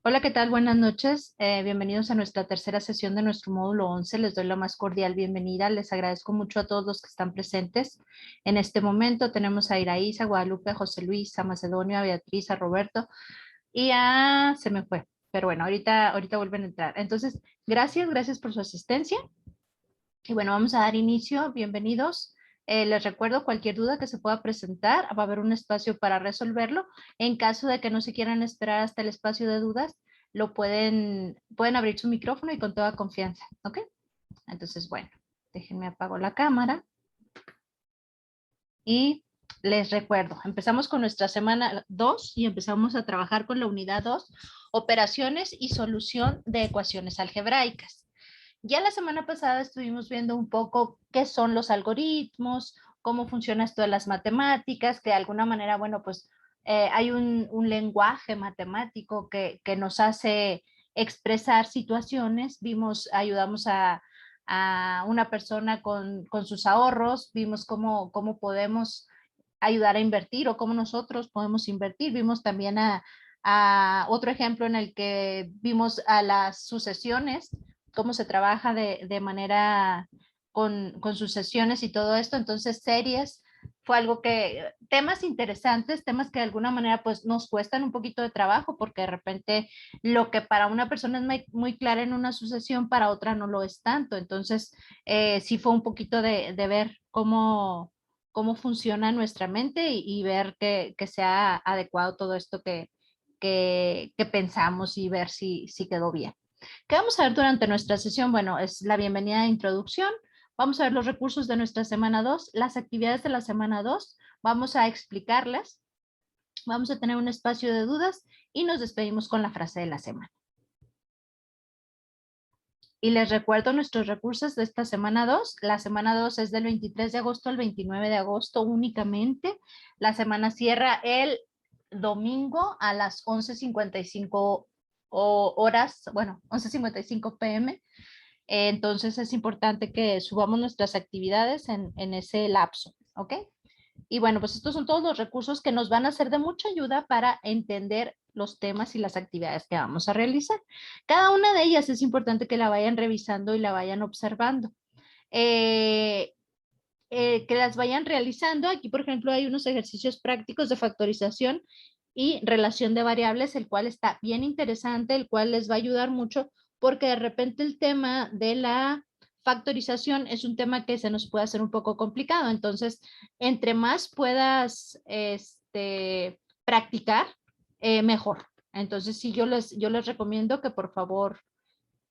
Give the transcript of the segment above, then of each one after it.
Hola, ¿qué tal? Buenas noches. Bienvenidos a nuestra tercera sesión de nuestro módulo 11. Les doy la más cordial bienvenida. Les agradezco mucho a todos los que están presentes. En este momento tenemos a Iraísa, a Guadalupe, a José Luis, a Macedonio, a Beatriz, a Roberto y se me fue. Pero bueno, ahorita vuelven a entrar. Entonces, gracias por su asistencia. Y bueno, vamos a dar inicio. Bienvenidos. Les recuerdo cualquier duda que se pueda presentar, va a haber un espacio para resolverlo. En caso de que no se quieran esperar hasta el espacio de dudas, pueden abrir su micrófono y con toda confianza, ¿ok? Entonces, bueno, déjenme apago la cámara. Y les recuerdo, empezamos con nuestra semana 2 y empezamos a trabajar con la unidad 2, operaciones y solución de ecuaciones algebraicas. Ya la semana pasada estuvimos viendo un poco qué son los algoritmos, cómo funciona esto de las matemáticas, que de alguna manera, bueno, pues hay un lenguaje matemático que nos hace expresar situaciones. Ayudamos a una persona con sus ahorros, vimos cómo podemos ayudar a invertir o cómo nosotros podemos invertir. Vimos también a otro ejemplo en el que vimos a las sucesiones, cómo se trabaja de manera con sucesiones y todo esto. Entonces, series fue algo temas interesantes, temas que de alguna manera pues nos cuestan un poquito de trabajo porque de repente lo que para una persona es muy clara en una sucesión, para otra no lo es tanto. Entonces, sí fue un poquito de ver cómo funciona nuestra mente y ver que sea adecuado todo esto que pensamos y ver si quedó bien. ¿Qué vamos a ver durante nuestra sesión? Bueno, es la bienvenida de introducción. Vamos a ver los recursos de nuestra semana 2, las actividades de la semana 2. Vamos a explicarlas. Vamos a tener un espacio de dudas y nos despedimos con la frase de la semana. Y les recuerdo nuestros recursos de esta semana 2. La semana 2 es del 23 de agosto al 29 de agosto únicamente. La semana cierra el domingo a las 11:55 horas, bueno, 11:55 p.m. Entonces es importante que subamos nuestras actividades en ese lapso, ¿ok? Y bueno, pues estos son todos los recursos que nos van a ser de mucha ayuda para entender los temas y las actividades que vamos a realizar. Cada una de ellas es importante que la vayan revisando y la vayan observando. Que las vayan realizando. Aquí, por ejemplo, hay unos ejercicios prácticos de factorización y relación de variables, el cual está bien interesante, el cual les va a ayudar mucho, porque de repente el tema de la factorización es un tema que se nos puede hacer un poco complicado. Entonces, entre más puedas practicar, mejor. Entonces, sí, yo les recomiendo que por favor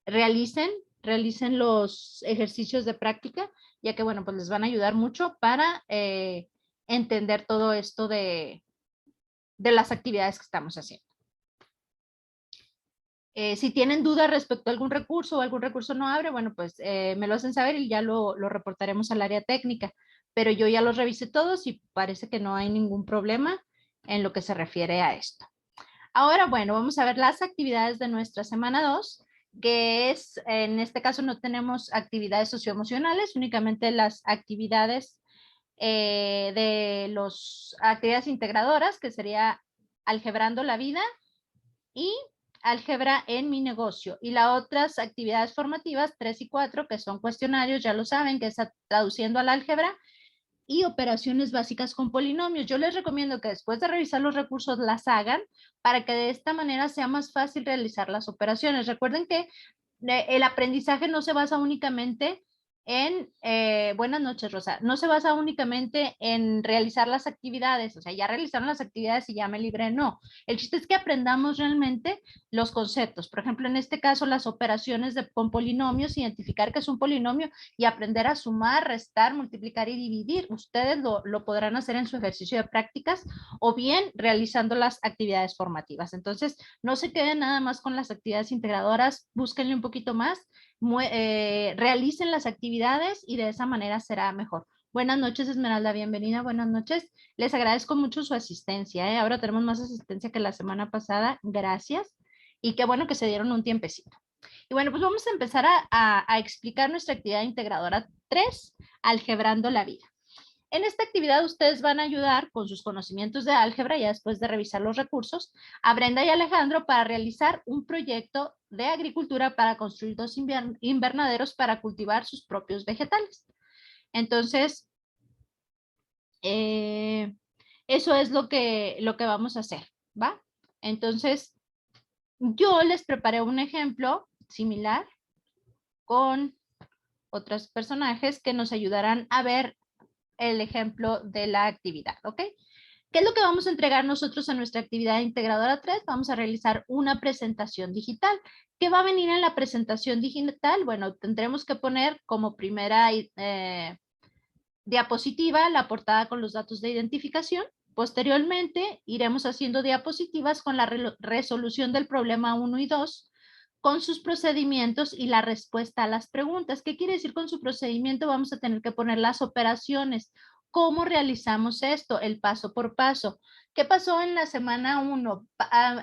realicen los ejercicios de práctica, ya que, bueno, pues les van a ayudar mucho para entender todo esto de las actividades que estamos haciendo. Si tienen dudas respecto a algún recurso o algún recurso no abre, bueno, pues me lo hacen saber y ya lo reportaremos al área técnica. Pero yo ya los revisé todos y parece que no hay ningún problema en lo que se refiere a esto. Ahora, bueno, vamos a ver las actividades de nuestra semana 2, que es, en este caso no tenemos actividades socioemocionales, únicamente las actividades de las actividades integradoras, que sería algebrando la vida y álgebra en mi negocio. Y las otras actividades formativas, 3 y 4, que son cuestionarios, ya lo saben, que es traduciendo al álgebra, y operaciones básicas con polinomios. Yo les recomiendo que después de revisar los recursos las hagan para que de esta manera sea más fácil realizar las operaciones. Recuerden que el aprendizaje no se basa únicamente buenas noches, Rosa, no se basa únicamente en realizar las actividades, o sea, ya realizaron las actividades y ya me libré, no. El chiste es que aprendamos realmente los conceptos. Por ejemplo, en este caso, las operaciones con polinomios, identificar que es un polinomio y aprender a sumar, restar, multiplicar y dividir. Ustedes lo podrán hacer en su ejercicio de prácticas o bien realizando las actividades formativas. Entonces, no se queden nada más con las actividades integradoras, búsquenle un poquito más, realicen las actividades y de esa manera será mejor. Buenas noches, Esmeralda, bienvenida, buenas noches. Les agradezco mucho su asistencia, ¿eh? Ahora tenemos más asistencia que la semana pasada, gracias. Y qué bueno que se dieron un tiempecito. Y bueno, pues vamos a empezar a explicar nuestra actividad integradora 3, algebrando la vida. En esta actividad ustedes van a ayudar con sus conocimientos de álgebra, ya después de revisar los recursos, a Brenda y Alejandro para realizar un proyecto de agricultura para construir 2 invernaderos para cultivar sus propios vegetales. Entonces, eso es lo que vamos a hacer, ¿va? Entonces, yo les preparé un ejemplo similar con otros personajes que nos ayudarán a ver el ejemplo de la actividad, ¿ok? ¿Qué es lo que vamos a entregar nosotros en nuestra actividad integradora 3? Vamos a realizar una presentación digital. ¿Qué va a venir en la presentación digital? Bueno, tendremos que poner como primera diapositiva la portada con los datos de identificación. Posteriormente, iremos haciendo diapositivas con la resolución del problema 1 y 2, con sus procedimientos y la respuesta a las preguntas. ¿Qué quiere decir con su procedimiento? Vamos a tener que poner las operaciones. ¿Cómo realizamos esto? El paso por paso. ¿Qué pasó en la semana 1?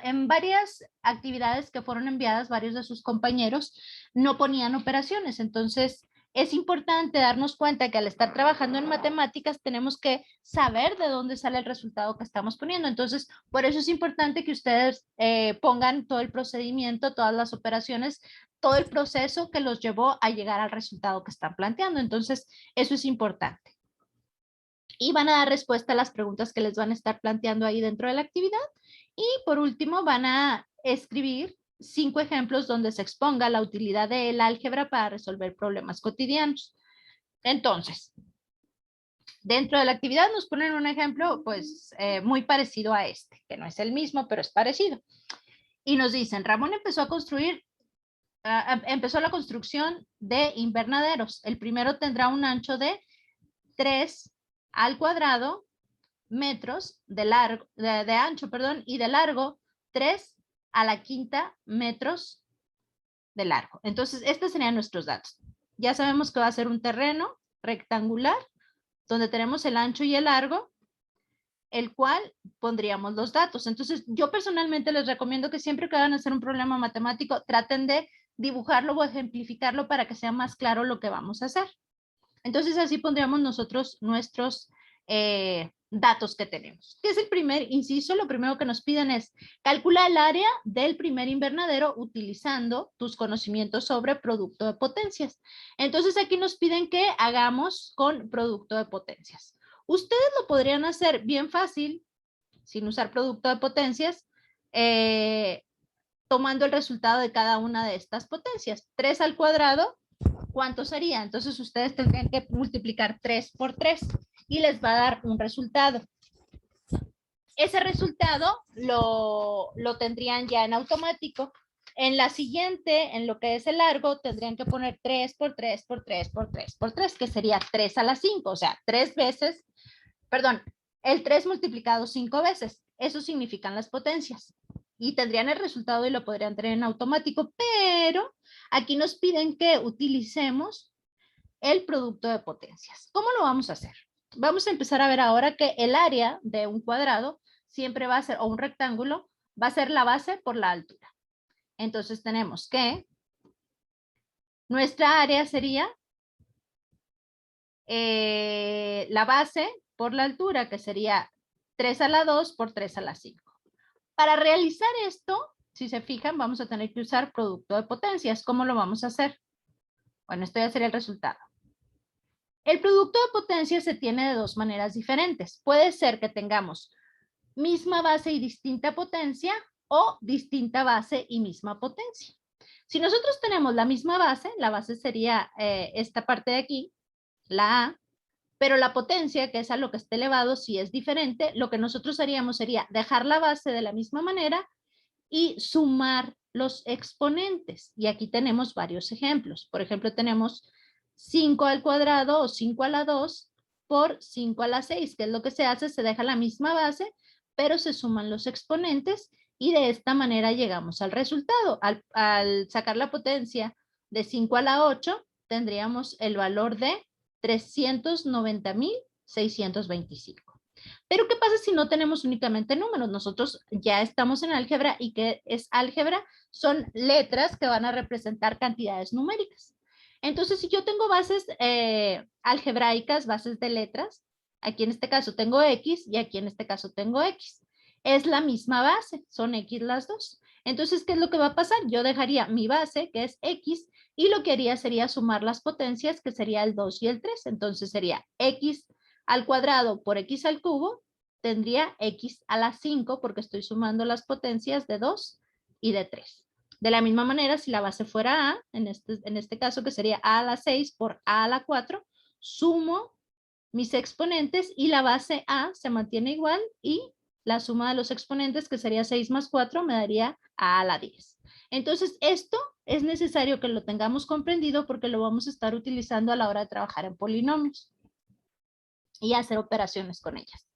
En varias actividades que fueron enviadas, varios de sus compañeros no ponían operaciones. Entonces, es importante darnos cuenta que al estar trabajando en matemáticas tenemos que saber de dónde sale el resultado que estamos poniendo. Entonces, por eso es importante que ustedes pongan todo el procedimiento, todas las operaciones, todo el proceso que los llevó a llegar al resultado que están planteando. Entonces, eso es importante. Y van a dar respuesta a las preguntas que les van a estar planteando ahí dentro de la actividad. Y por último, van a escribir 5 ejemplos donde se exponga la utilidad del álgebra para resolver problemas cotidianos. Entonces, dentro de la actividad nos ponen un ejemplo pues muy parecido a este, que no es el mismo, pero es parecido. Y nos dicen, Ramón empezó a construir, empezó la construcción de invernaderos. El primero tendrá un ancho de 3 al cuadrado metros de largo, de ancho, perdón, y de largo 3 a la quinta metros de largo. Entonces, estos serían nuestros datos. Ya sabemos que va a ser un terreno rectangular, donde tenemos el ancho y el largo, el cual pondríamos los datos. Entonces, yo personalmente les recomiendo que siempre que vayan a hacer un problema matemático, traten de dibujarlo o ejemplificarlo para que sea más claro lo que vamos a hacer. Entonces, así pondríamos nosotros nuestros datos que tenemos. ¿Qué es el primer inciso? Lo primero que nos piden es calcula el área del primer invernadero utilizando tus conocimientos sobre producto de potencias. Entonces, aquí nos piden que hagamos con producto de potencias. Ustedes lo podrían hacer bien fácil, sin usar producto de potencias, tomando el resultado de cada una de estas potencias. 3 al cuadrado, ¿cuánto sería? Entonces ustedes tendrían que multiplicar 3 por 3 y les va a dar un resultado. Ese resultado lo tendrían ya en automático. En la siguiente, en lo que es el largo, tendrían que poner 3 por 3 por 3 por 3 por 3, que sería 3 a la 5, o sea, 3 veces, perdón, el 3 multiplicado 5 veces. Eso significan las potencias. Y tendrían el resultado y lo podrían tener en automático, pero aquí nos piden que utilicemos el producto de potencias. ¿Cómo lo vamos a hacer? Vamos a empezar a ver ahora que el área de un cuadrado siempre va a ser, o un rectángulo, va a ser la base por la altura. Entonces tenemos que nuestra área sería la base por la altura, que sería 3 a la 2 por 3 a la 5. Para realizar esto, si se fijan, vamos a tener que usar producto de potencias. ¿Cómo lo vamos a hacer? Bueno, esto ya sería el resultado. El producto de potencias se tiene de 2 maneras diferentes. Puede ser que tengamos misma base y distinta potencia o distinta base y misma potencia. Si nosotros tenemos la misma base, la base sería esta parte de aquí, la A, pero la potencia, que es a lo que esté elevado, si es diferente, lo que nosotros haríamos sería dejar la base de la misma manera y sumar los exponentes. Y aquí tenemos varios ejemplos. Por ejemplo, tenemos 5 al cuadrado o 5 a la 2 por 5 a la 6, que es lo que se hace, se deja la misma base, pero se suman los exponentes y de esta manera llegamos al resultado. Al sacar la potencia de 5 a la 8, tendríamos el valor de 390,625. Pero ¿qué pasa si no tenemos únicamente números? Nosotros ya estamos en álgebra y ¿qué es álgebra? Son letras que van a representar cantidades numéricas. Entonces, si yo tengo bases algebraicas, bases de letras, Aquí en este caso tengo X y aquí en este caso tengo X. Es la misma base, son X las dos. Entonces, ¿qué es lo que va a pasar? Yo dejaría mi base, que es X, y lo que haría sería sumar las potencias, que sería el 2 y el 3. Entonces sería X al cuadrado por X al cubo, tendría X a la 5, porque estoy sumando las potencias de 2 y de 3. De la misma manera, si la base fuera A, en este caso que sería A a la 6 por A a la 4, sumo mis exponentes y la base A se mantiene igual y la suma de los exponentes, que sería 6 más 4, me daría A a la 10. Entonces, esto es necesario que lo tengamos comprendido porque lo vamos a estar utilizando a la hora de trabajar en polinomios y hacer operaciones con ellas.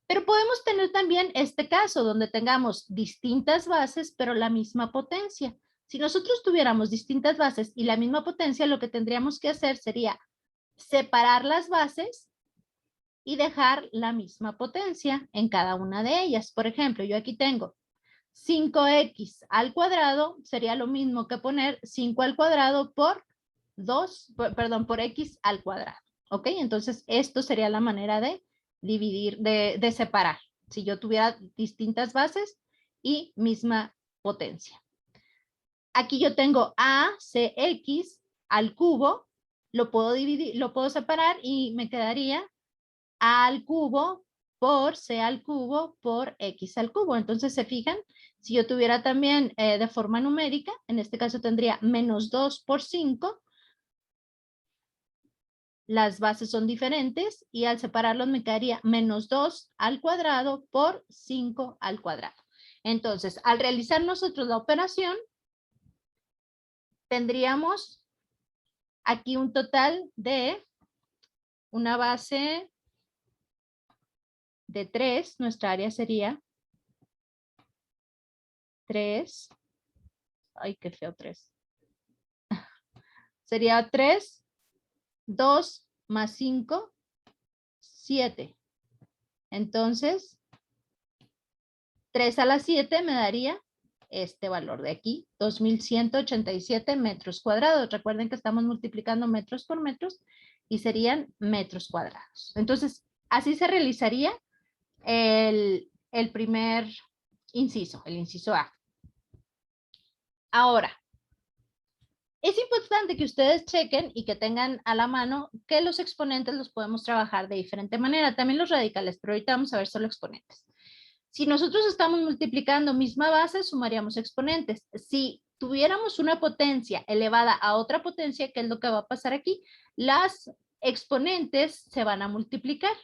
Pero podemos tener también este caso donde tengamos distintas bases, pero la misma potencia. Si nosotros tuviéramos distintas bases y la misma potencia, lo que tendríamos que hacer sería separar las bases y dejar la misma potencia en cada una de ellas. Por ejemplo, yo aquí tengo 5x al cuadrado, sería lo mismo que poner 5 al cuadrado por 2, perdón, por x al cuadrado. ¿Ok? Entonces, esto sería la manera de dividir, de separar. Si yo tuviera distintas bases y misma potencia. Aquí yo tengo ACX al cubo, lo puedo dividir, lo puedo separar y me quedaría A al cubo por C al cubo por X al cubo. Entonces, ¿se fijan? Si yo tuviera también de forma numérica, en este caso tendría menos 2 por 5. Las bases son diferentes y al separarlos me quedaría menos 2 al cuadrado por 5 al cuadrado. Entonces, al realizar nosotros la operación, tendríamos aquí un total de una base de 3, nuestra área sería 3, ay, qué feo 3. Sería 3, 2 más 5, 7. Entonces, 3 a la 7 me daría este valor de aquí, 2187 metros cuadrados. Recuerden que estamos multiplicando metros por metros y serían metros cuadrados. Entonces, así se realizaría el primer inciso, el inciso A. Ahora, es importante que ustedes chequen y que tengan a la mano que los exponentes los podemos trabajar de diferente manera, también los radicales, pero ahorita vamos a ver solo exponentes. Si nosotros estamos multiplicando misma base, sumaríamos exponentes. Si tuviéramos una potencia elevada a otra potencia, ¿qué es lo que va a pasar aquí? Las exponentes se van a multiplicar.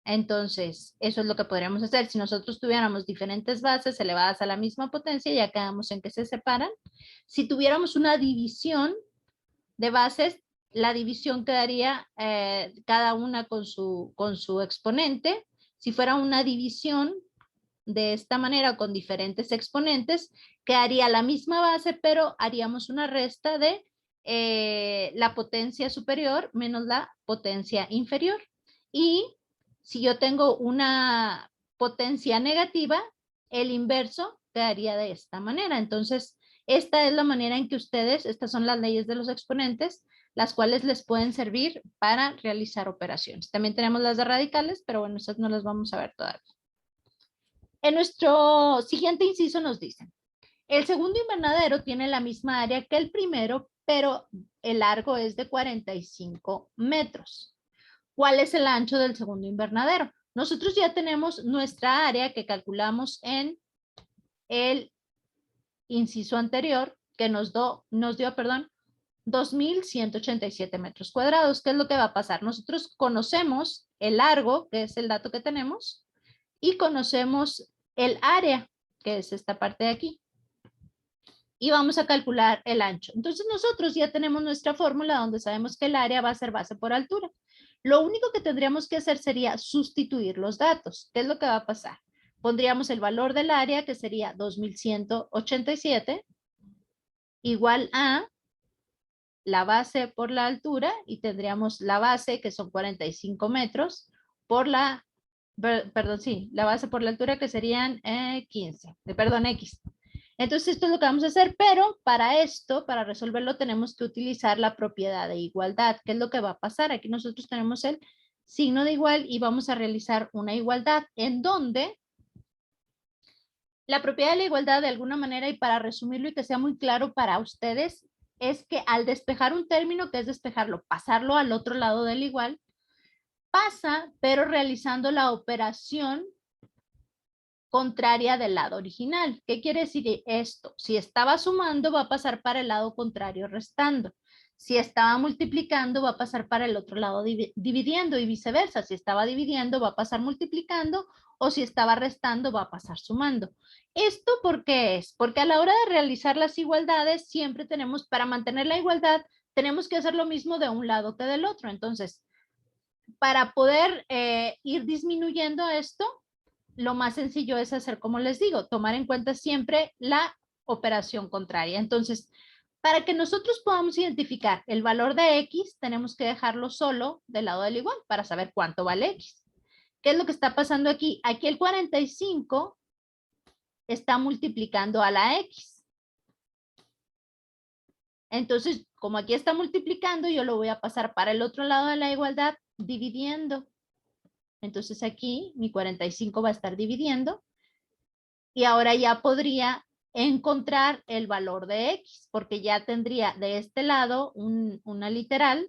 Entonces, eso es lo que podríamos hacer. Si nosotros tuviéramos diferentes bases elevadas a la misma potencia, ya quedamos en que se separan. Si tuviéramos una división de bases, la división quedaría cada una con su exponente. Si fuera una división de esta manera con diferentes exponentes, quedaría la misma base, pero haríamos una resta de la potencia superior menos la potencia inferior. Y si yo tengo una potencia negativa, el inverso quedaría de esta manera. Entonces, esta es la manera en que ustedes, estas son las leyes de los exponentes, las cuales les pueden servir para realizar operaciones. También tenemos las de radicales, pero bueno, esas no las vamos a ver todavía. En nuestro siguiente inciso nos dicen, el segundo invernadero tiene la misma área que el primero, pero el largo es de 45 metros. ¿Cuál es el ancho del segundo invernadero? Nosotros ya tenemos nuestra área que calculamos en el inciso anterior, que nos dio 2.187 metros cuadrados. ¿Qué es lo que va a pasar? Nosotros conocemos el largo, que es el dato que tenemos, y conocemos el área, que es esta parte de aquí. Y vamos a calcular el ancho. Entonces nosotros ya tenemos nuestra fórmula donde sabemos que el área va a ser base por altura. Lo único que tendríamos que hacer sería sustituir los datos. ¿Qué es lo que va a pasar? Pondríamos el valor del área, que sería 2.187, igual a la base por la altura, y tendríamos la base, que son 45 metros, por la, perdón, sí, la base por la altura, que serían 15, perdón, X. Entonces esto es lo que vamos a hacer, pero para esto, para resolverlo, tenemos que utilizar la propiedad de igualdad. ¿Qué es lo que va a pasar? Aquí nosotros tenemos el signo de igual y vamos a realizar una igualdad en donde la propiedad de la igualdad de alguna manera, y para resumirlo y que sea muy claro para ustedes, es que al despejar un término, que es despejarlo, pasarlo al otro lado del igual, pasa, pero realizando la operación contraria del lado original. ¿Qué quiere decir esto? Si estaba sumando, va a pasar para el lado contrario restando. Si estaba multiplicando, va a pasar para el otro lado dividiendo y viceversa. Si estaba dividiendo, va a pasar multiplicando, o si estaba restando, va a pasar sumando. ¿Esto por qué es? Porque a la hora de realizar las igualdades, siempre tenemos, para mantener la igualdad, tenemos que hacer lo mismo de un lado que del otro. Entonces, para poder ir disminuyendo esto, lo más sencillo es hacer, como les digo, tomar en cuenta siempre la operación contraria. Entonces, para que nosotros podamos identificar el valor de X, tenemos que dejarlo solo del lado del igual para saber cuánto vale X. ¿Qué es lo que está pasando aquí? Aquí el 45 está multiplicando a la X. Entonces, como aquí está multiplicando, yo lo voy a pasar para el otro lado de la igualdad dividiendo. Entonces aquí mi 45 va a estar dividiendo y ahora ya podría encontrar el valor de X, porque ya tendría de este lado una literal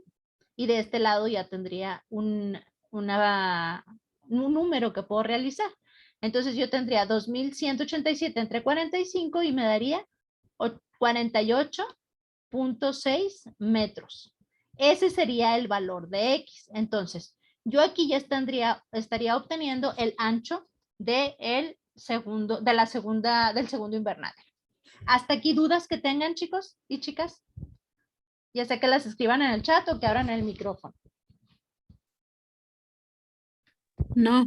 y de este lado ya tendría un número que puedo realizar. Entonces yo tendría 2187 entre 45 y me daría 48.6 metros. Ese sería el valor de X. Entonces, yo aquí ya estaría obteniendo el ancho del segundo invernadero. ¿Hasta aquí dudas que tengan, chicos y chicas? Ya sé que las escriban en el chat o que abran el micrófono. No.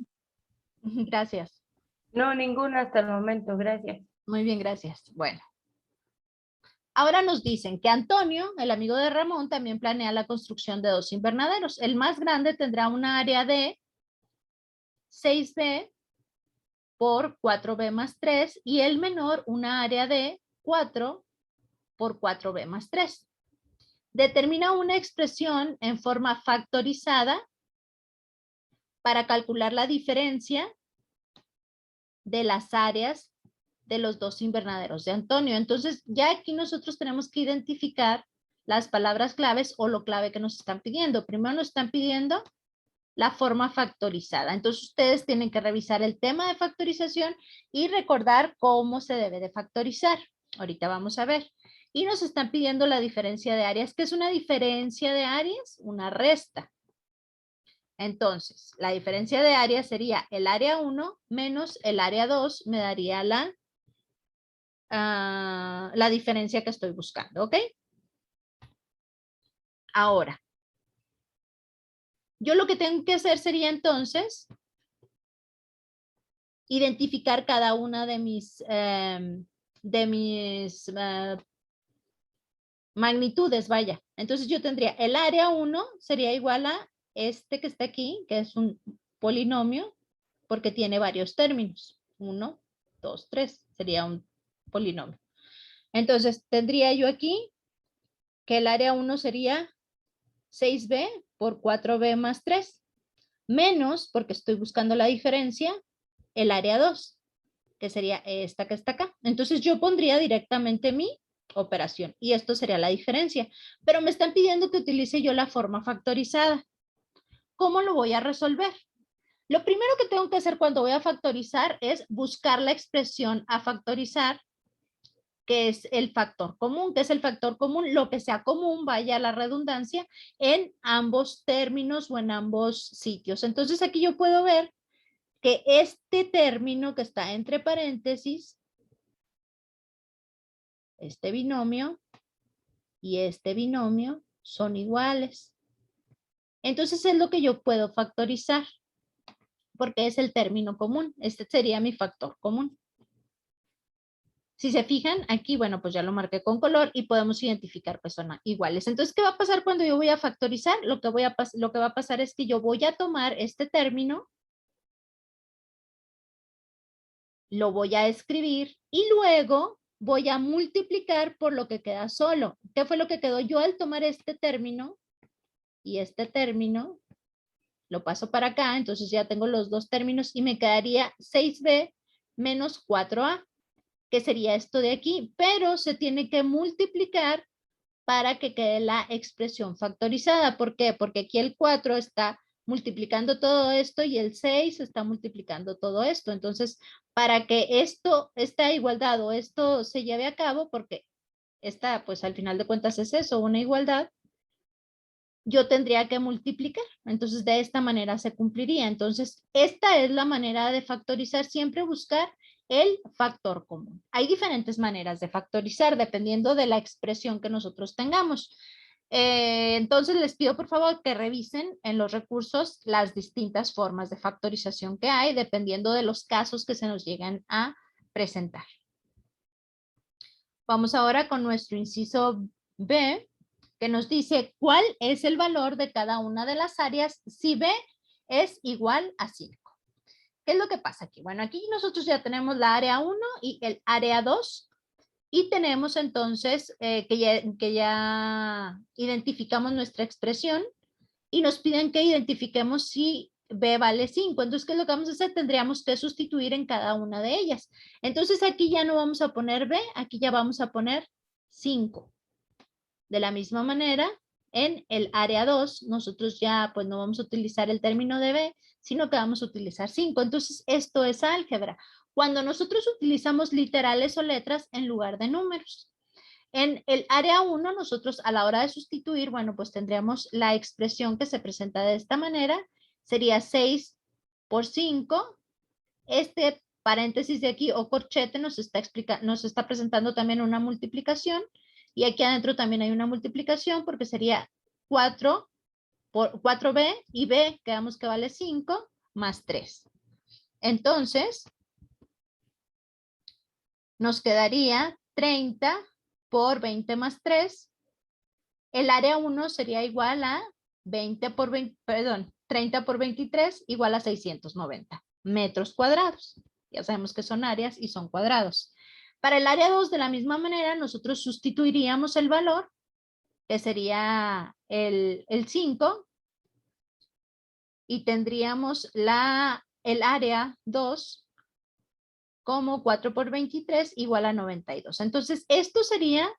Gracias. No, ninguna hasta el momento, gracias. Muy bien, gracias. Bueno. Ahora nos dicen que Antonio, el amigo de Ramón, también planea la construcción de 2 invernaderos. El más grande tendrá una área de 6B por 4B más 3 y el menor una área de 4 por 4B más 3. Determina una expresión en forma factorizada para calcular la diferencia de las áreas de los 2 invernaderos de Antonio. Entonces, ya aquí nosotros tenemos que identificar las palabras claves o lo clave que nos están pidiendo. Primero nos están pidiendo la forma factorizada. Entonces, ustedes tienen que revisar el tema de factorización y recordar cómo se debe de factorizar. Ahorita vamos a ver. Y nos están pidiendo la diferencia de áreas. ¿Qué es una diferencia de áreas? Una resta. Entonces, la diferencia de áreas sería el área 1 menos el área 2, me daría la diferencia que estoy buscando, ¿ok? Ahora, yo lo que tengo que hacer sería entonces identificar cada una de mis magnitudes, vaya. Entonces yo tendría el área 1 sería igual a este que está aquí, que es un polinomio, porque tiene varios términos. 1, 2, 3, sería un polinomio. Entonces tendría yo aquí que el área 1 sería 6b por 4b más 3, menos, porque estoy buscando la diferencia, el área 2, que sería esta que está acá. Entonces yo pondría directamente mi operación y esto sería la diferencia, pero me están pidiendo que utilice yo la forma factorizada. ¿Cómo lo voy a resolver? Lo primero que tengo que hacer cuando voy a factorizar es buscar la expresión a factorizar, que es el factor común. ¿Qué es el factor común? Lo que sea común, vaya la redundancia, en ambos términos o en ambos sitios. Entonces aquí yo puedo ver que este término que está entre paréntesis, este binomio y este binomio son iguales. Entonces es lo que yo puedo factorizar, porque es el término común. Este sería mi factor común. Si se fijan, aquí, bueno, pues ya lo marqué con color y podemos identificar que son iguales. Entonces, ¿qué va a pasar cuando yo voy a factorizar? Lo que va a pasar es que yo voy a tomar este término, lo voy a escribir y luego voy a multiplicar por lo que queda solo. ¿Qué fue lo que quedó yo al tomar este término y este término lo paso para acá, entonces ya tengo los dos términos y me quedaría 6b menos 4a, que sería esto de aquí, pero se tiene que multiplicar para que quede la expresión factorizada. ¿Por qué? Porque aquí el 4 está multiplicando todo esto y el 6 está multiplicando todo esto. Entonces, para que esta igualdad o esto se lleve a cabo, porque esta, pues al final de cuentas es eso, una igualdad, yo tendría que multiplicar. Entonces, de esta manera se cumpliría. Entonces, esta es la manera de factorizar, siempre buscar el factor común. Hay diferentes maneras de factorizar dependiendo de la expresión que nosotros tengamos. Entonces, les pido por favor que revisen en los recursos las distintas formas de factorización que hay dependiendo de los casos que se nos lleguen a presentar. Vamos ahora con nuestro inciso B, que nos dice cuál es el valor de cada una de las áreas si B es igual a 5. ¿Qué es lo que pasa aquí? Bueno, aquí nosotros ya tenemos la área 1 y el área 2 y tenemos entonces que ya identificamos nuestra expresión y nos piden que identifiquemos si B vale 5. Entonces, ¿qué es lo que vamos a hacer? Tendríamos que sustituir en cada una de ellas. Entonces, aquí ya no vamos a poner B, aquí ya vamos a poner 5. De la misma manera, en el área 2, nosotros ya pues no vamos a utilizar el término de B, sino que vamos a utilizar 5. Entonces, esto es álgebra. Cuando nosotros utilizamos literales o letras en lugar de números. En el área 1, nosotros a la hora de sustituir, bueno, pues tendríamos la expresión que se presenta de esta manera. Sería 6 por 5. Este paréntesis de aquí o corchete nos está presentando también una multiplicación. Y aquí adentro también hay una multiplicación porque sería 4 por 4b y b, quedamos que vale 5 más 3. Entonces, nos quedaría 30 por 20 más 3. El área 1 sería igual a 30 por 23 igual a 690 metros cuadrados. Ya sabemos que son áreas y son cuadrados. Para el área 2, de la misma manera, nosotros sustituiríamos el valor, que sería el 5, y tendríamos el área 2 como 4 por 23 igual a 92. Entonces, esto sería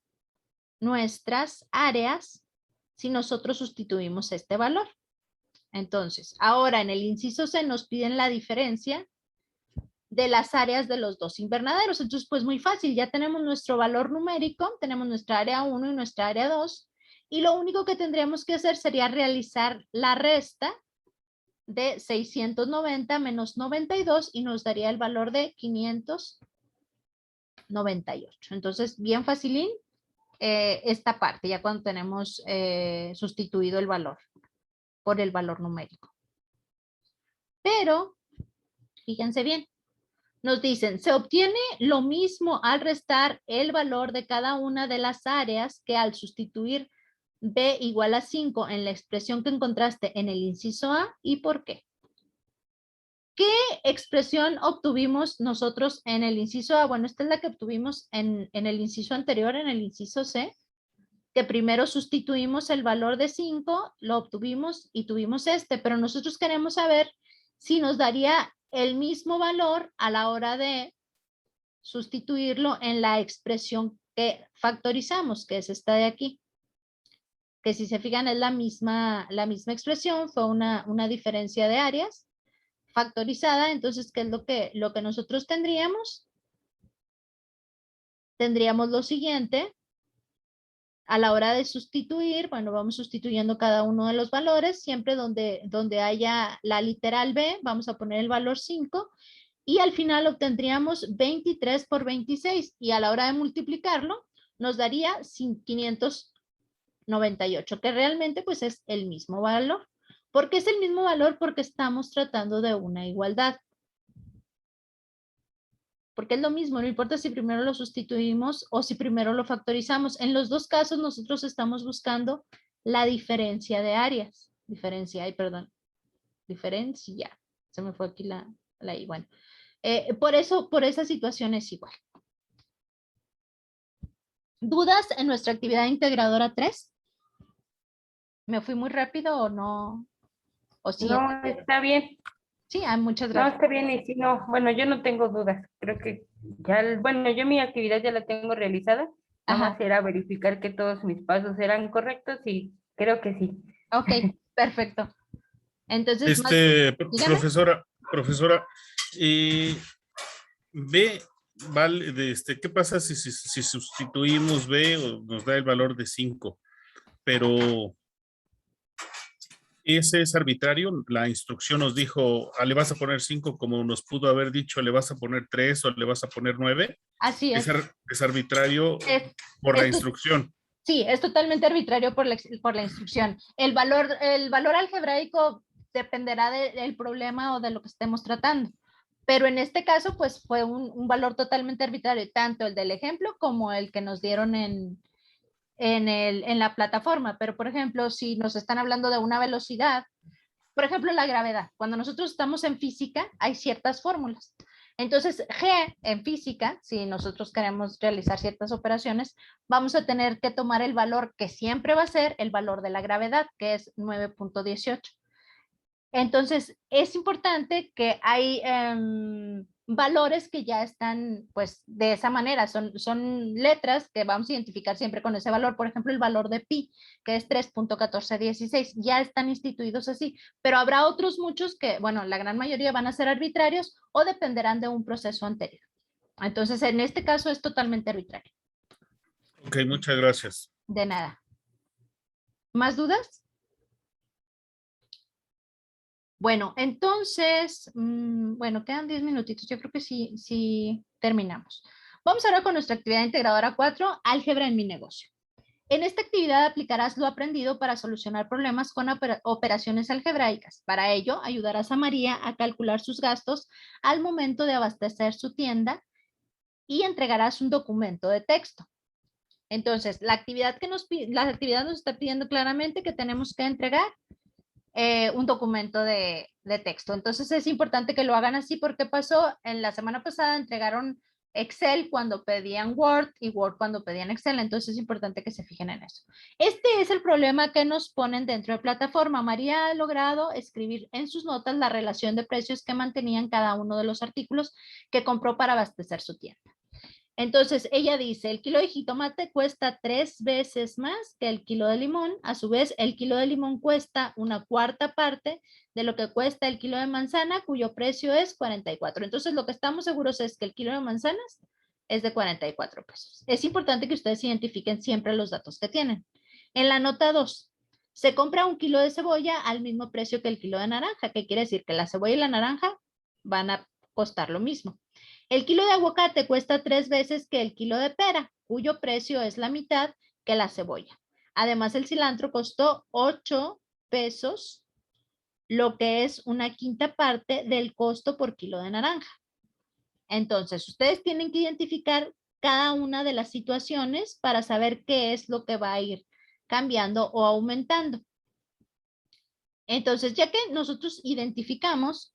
nuestras áreas si nosotros sustituimos este valor. Entonces, ahora en el inciso C nos piden la diferencia de las áreas de los dos invernaderos. Entonces, pues muy fácil, ya tenemos nuestro valor numérico, tenemos nuestra área 1 y nuestra área 2, y lo único que tendríamos que hacer sería realizar la resta de 690 menos 92 y nos daría el valor de 598. Entonces, bien facilín esta parte, ya cuando tenemos sustituido el valor por el valor numérico. Pero, fíjense bien, nos dicen, se obtiene lo mismo al restar el valor de cada una de las áreas que al sustituir B igual a 5 en la expresión que encontraste en el inciso A. ¿Y por qué? ¿Qué expresión obtuvimos nosotros en el inciso A? Bueno, esta es la que obtuvimos en el inciso anterior, en el inciso C, que primero sustituimos el valor de 5, lo obtuvimos y tuvimos este, pero nosotros queremos saber si nos daría el mismo valor a la hora de sustituirlo en la expresión que factorizamos, que es esta de aquí. Que si se fijan es la misma expresión, fue una diferencia de áreas factorizada. Entonces, ¿qué es lo que nosotros tendríamos? Tendríamos lo siguiente. A la hora de sustituir, bueno, vamos sustituyendo cada uno de los valores, siempre donde haya la literal B, vamos a poner el valor 5, y al final obtendríamos 23 por 26, y a la hora de multiplicarlo, nos daría 598, que realmente pues es el mismo valor. ¿Por qué es el mismo valor? Porque estamos tratando de una igualdad. Porque es lo mismo, no importa si primero lo sustituimos o si primero lo factorizamos. En los dos casos nosotros estamos buscando la diferencia de áreas. Diferencia, se me fue aquí la I. Bueno, por esa situación es igual. ¿Dudas en nuestra actividad integradora 3? ¿Me fui muy rápido o O si No, está bien. sí, muchas No, gracias. está bien. Y si no, bueno, yo no tengo dudas. Creo que ya, bueno, yo mi actividad ya la tengo realizada. Nada Ajá, más era verificar que todos mis pasos eran correctos y creo que sí. ok, perfecto. Entonces, más, dígame. Profesora, eh, B, vale, ¿qué pasa si sustituimos B o nos da el valor de 5? Pero ese es arbitrario. La instrucción nos dijo, le vas a poner 5, como nos pudo haber dicho, le vas a poner 3 o le vas a poner 9. Así es. Es arbitrario Es, por la esto- instrucción. sí, es totalmente arbitrario por la instrucción. El valor algebraico dependerá del problema o de lo que estemos tratando. Pero en este caso, pues fue un valor totalmente arbitrario, tanto el del ejemplo como el que nos dieron en la plataforma. Pero, por ejemplo, si nos están hablando de una velocidad, por ejemplo, la gravedad. Cuando nosotros estamos en física, hay ciertas fórmulas. Entonces, G en física, si nosotros queremos realizar ciertas operaciones, vamos a tener que tomar el valor que siempre va a ser el valor de la gravedad, que es 9.18. Entonces, es importante que hay valores que ya están, pues, de esa manera. Son letras que vamos a identificar siempre con ese valor. Por ejemplo, el valor de pi, que es 3.1416, ya están instituidos así. Pero habrá otros muchos que, bueno, la gran mayoría van a ser arbitrarios o dependerán de un proceso anterior. Entonces, en este caso es totalmente arbitrario. Ok, muchas gracias. De nada. ¿Más dudas? Bueno, entonces, bueno, quedan 10 minutitos. Yo creo que sí terminamos. Vamos ahora con nuestra actividad integradora 4, álgebra en mi negocio. En esta actividad aplicarás lo aprendido para solucionar problemas con operaciones algebraicas. Para ello, ayudarás a María a calcular sus gastos al momento de abastecer su tienda y entregarás un documento de texto. Entonces, la actividad nos está pidiendo claramente que tenemos que entregar un documento de texto. Entonces es importante que lo hagan así porque pasó en la semana pasada, entregaron Excel cuando pedían Word y Word cuando pedían Excel. Entonces es importante que se fijen en eso. Este es el problema que nos ponen dentro de plataforma. María ha logrado escribir en sus notas la relación de precios que mantenían cada uno de los artículos que compró para abastecer su tienda. Entonces, ella dice, el kilo de jitomate cuesta 3 veces más que el kilo de limón. A su vez, el kilo de limón cuesta una cuarta parte de lo que cuesta el kilo de manzana, cuyo precio es 44. Entonces, lo que estamos seguros es que el kilo de manzanas es de 44 pesos. Es importante que ustedes identifiquen siempre los datos que tienen. En la nota 2, se compra un kilo de cebolla al mismo precio que el kilo de naranja, que quiere decir que la cebolla y la naranja van a costar lo mismo. El kilo de aguacate cuesta 3 veces que el kilo de pera, cuyo precio es la mitad que la cebolla. Además, el cilantro costó 8 pesos, lo que es una quinta parte del costo por kilo de naranja. Entonces, ustedes tienen que identificar cada una de las situaciones para saber qué es lo que va a ir cambiando o aumentando. Entonces, ya que nosotros identificamos,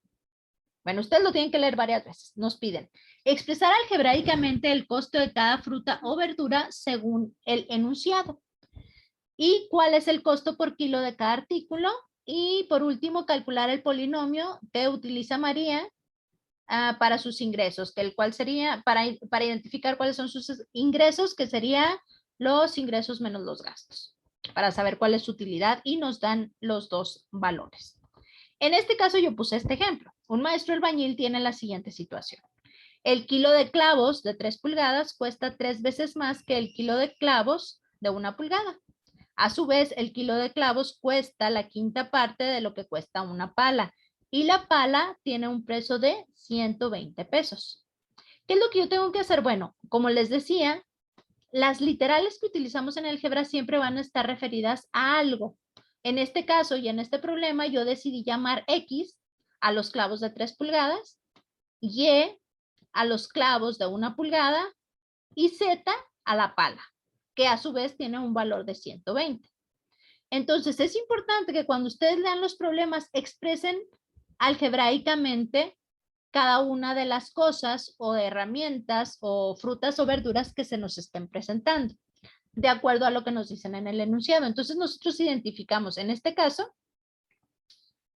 bueno, ustedes lo tienen que leer varias veces, nos piden expresar algebraicamente el costo de cada fruta o verdura según el enunciado. ¿Y cuál es el costo por kilo de cada artículo? Y por último, calcular el polinomio que utiliza María para sus ingresos, que el cual sería para identificar cuáles son sus ingresos, que sería los ingresos menos los gastos, para saber cuál es su utilidad y nos dan los dos valores. En este caso yo puse este ejemplo. Un maestro albañil tiene la siguiente situación. El kilo de clavos de 3 pulgadas cuesta 3 veces más que el kilo de clavos de 1 pulgada. A su vez, el kilo de clavos cuesta la quinta parte de lo que cuesta una pala. Y la pala tiene un precio de 120 pesos. ¿Qué es lo que yo tengo que hacer? Bueno, como les decía, las literales que utilizamos en álgebra siempre van a estar referidas a algo. En este caso y en este problema, yo decidí llamar X a los clavos de 3 pulgadas, Y a los clavos de 1 pulgada y Z a la pala, que a su vez tiene un valor de 120. Entonces, es importante que cuando ustedes lean los problemas expresen algebraicamente cada una de las cosas o herramientas o frutas o verduras que se nos estén presentando, de acuerdo a lo que nos dicen en el enunciado. Entonces, nosotros identificamos, en este caso,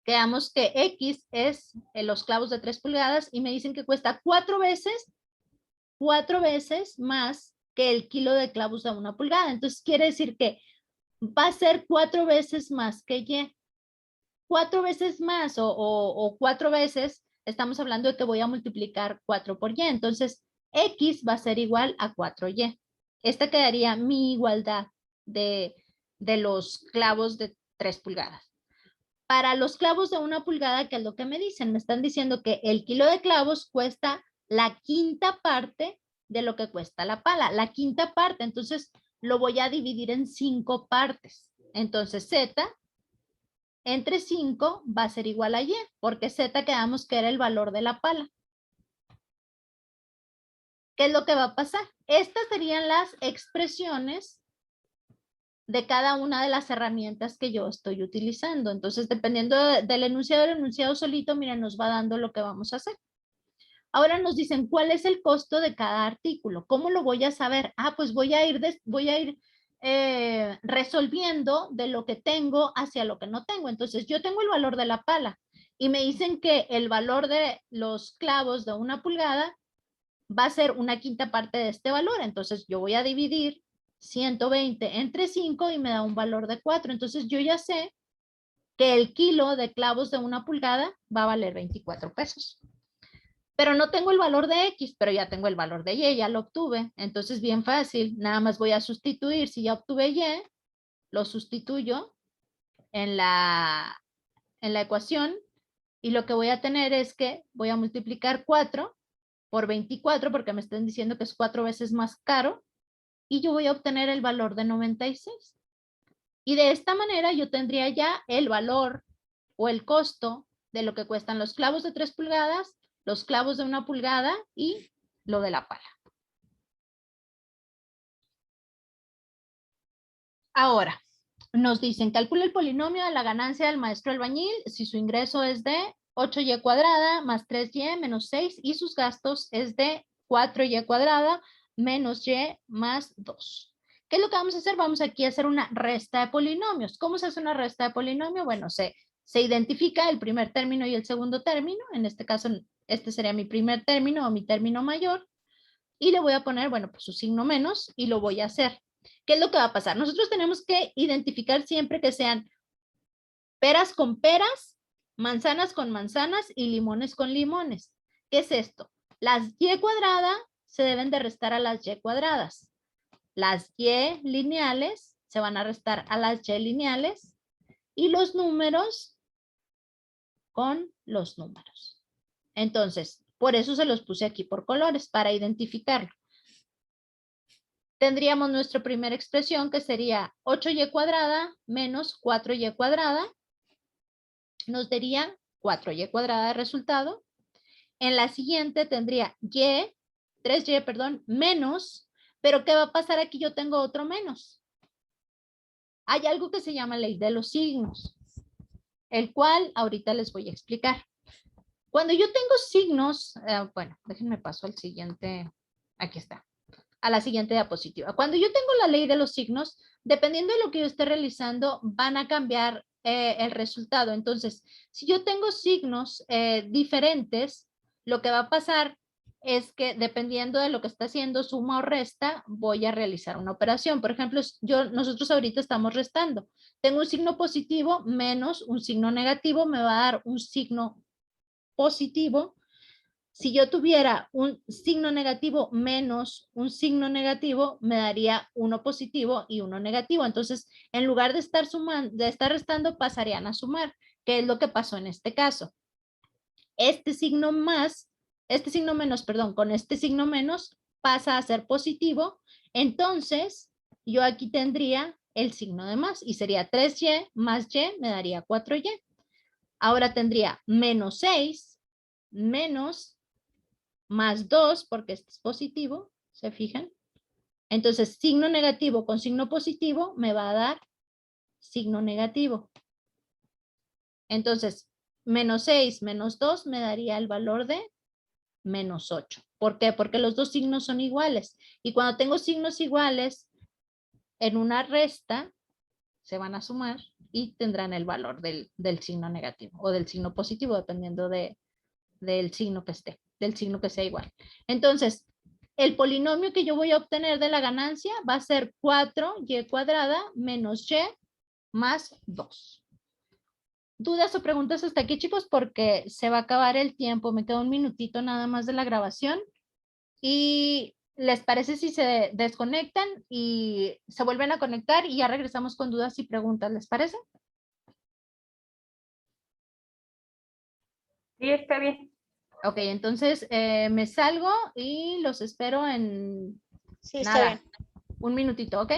Quedamos que X es los clavos de 3 pulgadas y me dicen que cuesta 4 veces más que el kilo de clavos de 1 pulgada. Entonces quiere decir que va a ser 4 veces más que Y. 4 veces más o 4 veces, estamos hablando de que voy a multiplicar 4 por Y. Entonces X va a ser igual a 4Y. Esta quedaría mi igualdad de los clavos de 3 pulgadas. Para los clavos de 1 pulgada, ¿qué es lo que me dicen? Me están diciendo que el kilo de clavos cuesta la quinta parte de lo que cuesta la pala. La quinta parte, entonces lo voy a dividir en 5 partes. Entonces Z entre 5 va a ser igual a Y, porque Z quedamos que era el valor de la pala. ¿Qué es lo que va a pasar? Estas serían las expresiones de cada una de las herramientas que yo estoy utilizando. Entonces, dependiendo del enunciado solito, miren, nos va dando lo que vamos a hacer. Ahora nos dicen, ¿cuál es el costo de cada artículo? ¿Cómo lo voy a saber? Ah, pues voy a ir resolviendo de lo que tengo hacia lo que no tengo. Entonces, yo tengo el valor de la pala y me dicen que el valor de los clavos de 1 pulgada va a ser una quinta parte de este valor. Entonces, yo voy a dividir 120 entre 5 y me da un valor de 4. Entonces, yo ya sé que el kilo de clavos de 1 pulgada va a valer 24 pesos. Pero no tengo el valor de X, pero ya tengo el valor de Y, ya lo obtuve. Entonces, bien fácil, nada más voy a sustituir. Si ya obtuve Y, lo sustituyo en la ecuación y lo que voy a tener es que voy a multiplicar 4 por 24 porque me están diciendo que es 4 veces más caro y yo voy a obtener el valor de 96. Y de esta manera yo tendría ya el valor o el costo de lo que cuestan los clavos de 3 pulgadas, los clavos de 1 pulgada y lo de la pala. Ahora, nos dicen, calcula el polinomio de la ganancia del maestro albañil si su ingreso es de 8y cuadrada más 3y menos 6 y sus gastos es de 4y cuadrada menos y más 2. ¿Qué es lo que vamos a hacer? Vamos aquí a hacer una resta de polinomios. ¿Cómo se hace una resta de polinomio? Bueno, se identifica el primer término y el segundo término. En este caso, este sería mi primer término o mi término mayor. Y le voy a poner, bueno, pues su signo menos y lo voy a hacer. ¿Qué es lo que va a pasar? Nosotros tenemos que identificar siempre que sean peras con peras, manzanas con manzanas y limones con limones. ¿Qué es esto? Las y cuadrada se deben de restar a las y cuadradas. Las y lineales se van a restar a las y lineales y los números con los números. Entonces, por eso se los puse aquí por colores, para identificarlo. Tendríamos nuestra primera expresión que sería 8y cuadrada menos 4y cuadrada. Nos daría 4y cuadrada de resultado. En la siguiente tendría 3y, perdón, menos, pero ¿qué va a pasar aquí? Yo tengo otro menos. Hay algo que se llama ley de los signos, el cual ahorita les voy a explicar. Cuando yo tengo signos, bueno, déjenme paso al siguiente, aquí está, a la siguiente diapositiva. Cuando yo tengo la ley de los signos, dependiendo de lo que yo esté realizando, van a cambiar el resultado. Entonces, si yo tengo signos diferentes, lo que va a pasar es que dependiendo de lo que está haciendo suma o resta, voy a realizar una operación. Por ejemplo, nosotros ahorita estamos restando. Tengo un signo positivo menos un signo negativo, me va a dar un signo positivo. Si yo tuviera un signo negativo menos un signo negativo, me daría uno positivo y uno negativo. Entonces, en lugar de estar sumando, de estar restando, pasarían a sumar, que es lo que pasó en este caso. Este signo menos, perdón, con este signo menos pasa a ser positivo. Entonces, yo aquí tendría el signo de más y sería 3y más y me daría 4y. Ahora tendría menos 6 menos más 2, porque este es positivo, ¿se fijan? Entonces, signo negativo con signo positivo me va a dar signo negativo. Entonces, menos 6 menos 2 me daría el valor de menos 8. ¿Por qué? Porque los dos signos son iguales. Y cuando tengo signos iguales en una resta, se van a sumar y tendrán el valor del signo negativo o del signo positivo, dependiendo del signo que esté, del signo que sea igual. Entonces, el polinomio que yo voy a obtener de la ganancia va a ser 4y cuadrada menos y más 2. ¿Dudas o preguntas hasta aquí, chicos? Porque se va a acabar el tiempo. Me queda un minutito nada más de la grabación. ¿Y les parece si se desconectan y se vuelven a conectar y ya regresamos con dudas y preguntas? ¿Les parece? Sí, está bien. Ok, entonces me salgo y los espero en Sí, está nada, bien. un minutito, ¿ok?